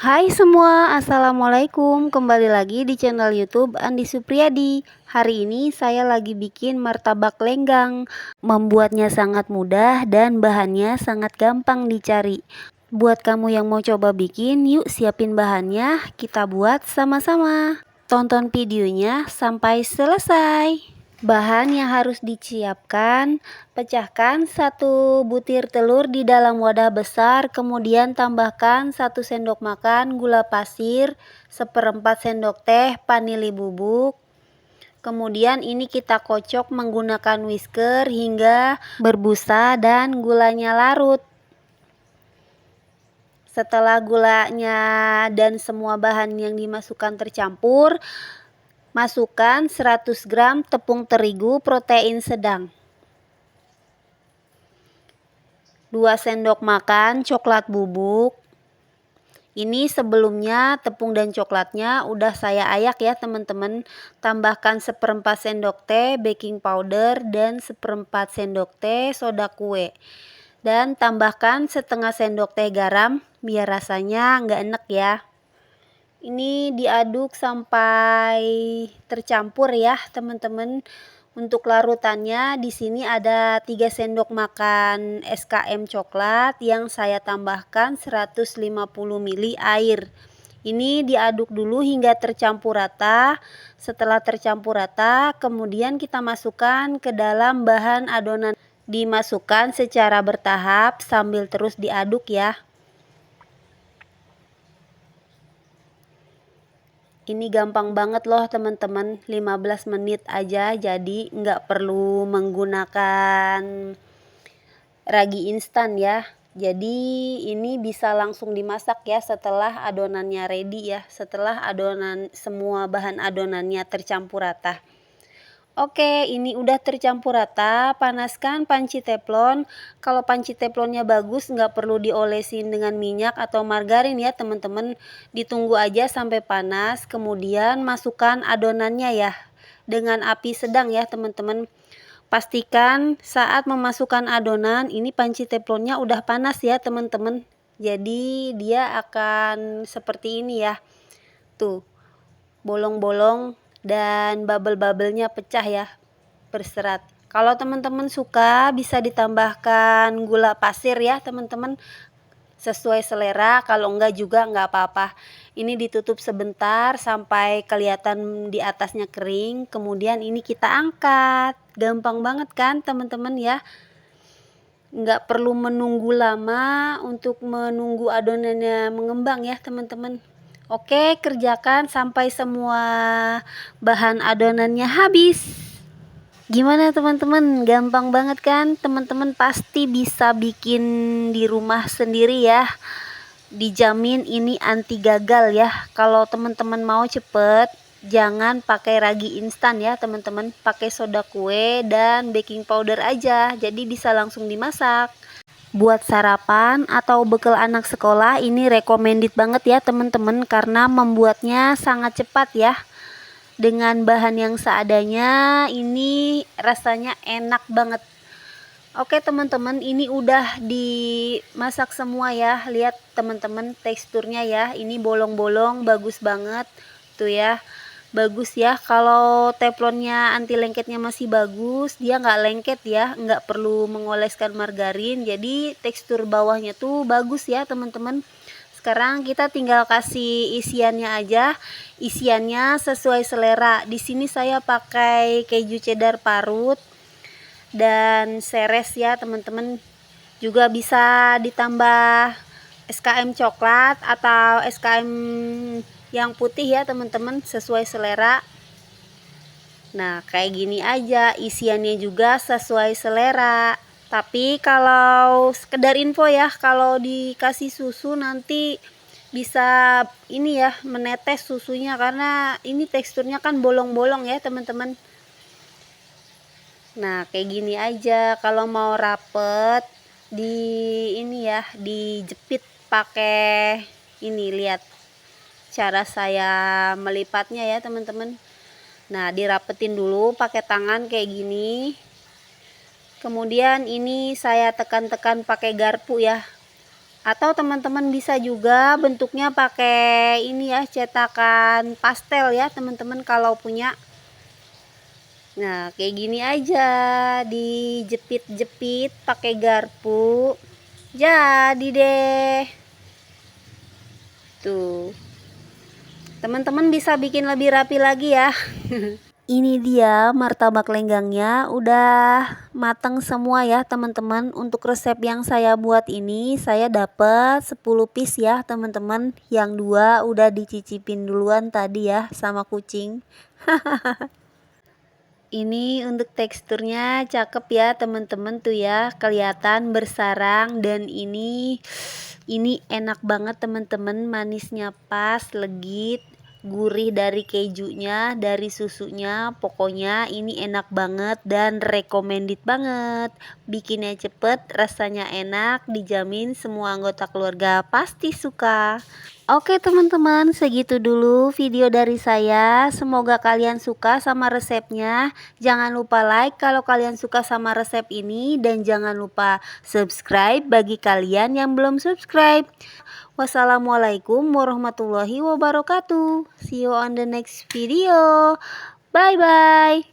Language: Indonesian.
Hai semua, assalamualaikum. Kembali lagi di channel YouTube Andi Supriyadi. Hari ini saya lagi bikin martabak lenggang. Membuatnya sangat mudah dan bahannya sangat gampang dicari. Buat kamu yang mau coba bikin, yuk siapin bahannya, kita buat sama-sama. Tonton videonya sampai selesai. Bahan yang harus disiapkan: pecahkan 1 butir telur di dalam wadah besar, kemudian tambahkan 1 sendok makan gula pasir, 1/4 sendok teh vanili bubuk. Kemudian ini kita kocok menggunakan whisker hingga berbusa dan gulanya larut. Setelah gulanya dan semua bahan yang dimasukkan tercampur, masukkan 100 gram tepung terigu protein sedang, 2 sendok makan coklat bubuk. Ini sebelumnya tepung dan coklatnya udah saya ayak ya teman-teman. Tambahkan 1/4 sendok teh baking powder dan 1/4 sendok teh soda kue. Dan tambahkan 1/2 sendok teh garam biar rasanya nggak enek ya. Ini diaduk sampai tercampur ya teman-teman. Untuk larutannya di sini ada 3 sendok makan SKM coklat yang saya tambahkan 150 ml air. Ini diaduk dulu hingga tercampur rata. Setelah tercampur rata, kemudian kita masukkan ke dalam bahan adonan. Dimasukkan secara bertahap sambil terus diaduk ya. Ini gampang banget loh teman-teman, 15 menit aja, jadi nggak perlu menggunakan ragi instan ya. Jadi ini bisa langsung dimasak ya setelah adonannya ready ya, setelah semua bahan adonannya tercampur rata. Oke, ini udah tercampur rata. Panaskan panci teflon. Kalau panci teflonnya bagus, nggak perlu diolesin dengan minyak atau margarin ya teman-teman. Ditunggu aja sampai panas, kemudian masukkan adonannya ya, dengan api sedang ya teman-teman. Pastikan saat memasukkan adonan, ini panci teflonnya udah panas ya teman-teman. Jadi dia akan seperti ini ya. Tuh, bolong-bolong dan bubble-bubblenya pecah ya, berserat. Kalau teman-teman suka bisa ditambahkan gula pasir ya teman-teman, sesuai selera. Kalau enggak juga enggak apa-apa. Ini ditutup sebentar sampai kelihatan di atasnya kering, kemudian ini kita angkat. Gampang banget kan teman-teman ya. Enggak perlu menunggu lama untuk menunggu adonannya mengembang ya teman-teman. Oke, kerjakan sampai semua bahan adonannya habis. Gimana teman-teman? Gampang banget kan? Teman-teman pasti bisa bikin di rumah sendiri ya. Dijamin ini anti gagal ya. Kalau teman-teman mau cepet, jangan pakai ragi instan ya teman-teman. Pakai soda kue dan baking powder aja. Jadi bisa langsung dimasak. Buat sarapan atau bekal anak sekolah ini recommended banget ya teman-teman, karena membuatnya sangat cepat ya. Dengan bahan yang seadanya ini rasanya enak banget. Oke teman-teman, ini udah dimasak semua ya. Lihat teman-teman teksturnya ya. Ini bolong-bolong bagus banget. Tuh ya. Bagus ya, kalau teflonnya anti lengketnya masih bagus, dia nggak lengket ya, nggak perlu mengoleskan margarin, jadi tekstur bawahnya tuh bagus ya teman-teman. Sekarang kita tinggal kasih isiannya aja. Isiannya sesuai selera. Di sini saya pakai keju cheddar parut dan seres ya teman-teman. Juga bisa ditambah SKM coklat atau SKM yang putih ya teman-teman, sesuai selera. Nah kayak gini aja, isiannya juga sesuai selera. Tapi kalau sekedar info ya, kalau dikasih susu nanti bisa ini ya, menetes susunya, karena ini teksturnya kan bolong-bolong ya teman-teman. Nah kayak gini aja. Kalau mau rapet di ini ya, dijepit pakai ini, lihat cara saya melipatnya ya teman-teman. Nah dirapetin dulu pakai tangan kayak gini, kemudian ini saya tekan-tekan pakai garpu ya. Atau teman-teman bisa juga bentuknya pakai ini ya, cetakan pastel ya teman-teman kalau punya. Nah, kayak gini aja, dijepit-jepit pakai garpu. Jadi deh. Tuh. Teman-teman bisa bikin lebih rapi lagi ya. Ini dia martabak lenggangnya udah mateng semua ya teman-teman. Untuk resep yang saya buat ini saya dapat 10 piece ya teman-teman. Yang 2 udah dicicipin duluan tadi ya sama kucing. Ini untuk teksturnya cakep ya teman-teman tuh ya, kelihatan bersarang dan ini enak banget teman-teman, manisnya pas, legit, gurih dari kejunya, dari susunya, pokoknya ini enak banget dan recommended banget. Bikinnya cepet, rasanya enak, dijamin semua anggota keluarga pasti suka. Oke teman-teman, segitu dulu video dari saya. Semoga kalian suka sama resepnya. Jangan lupa like kalau kalian suka sama resep ini, dan jangan lupa subscribe bagi kalian yang belum subscribe. Wassalamualaikum warahmatullahi wabarakatuh. See you on the next video. Bye bye.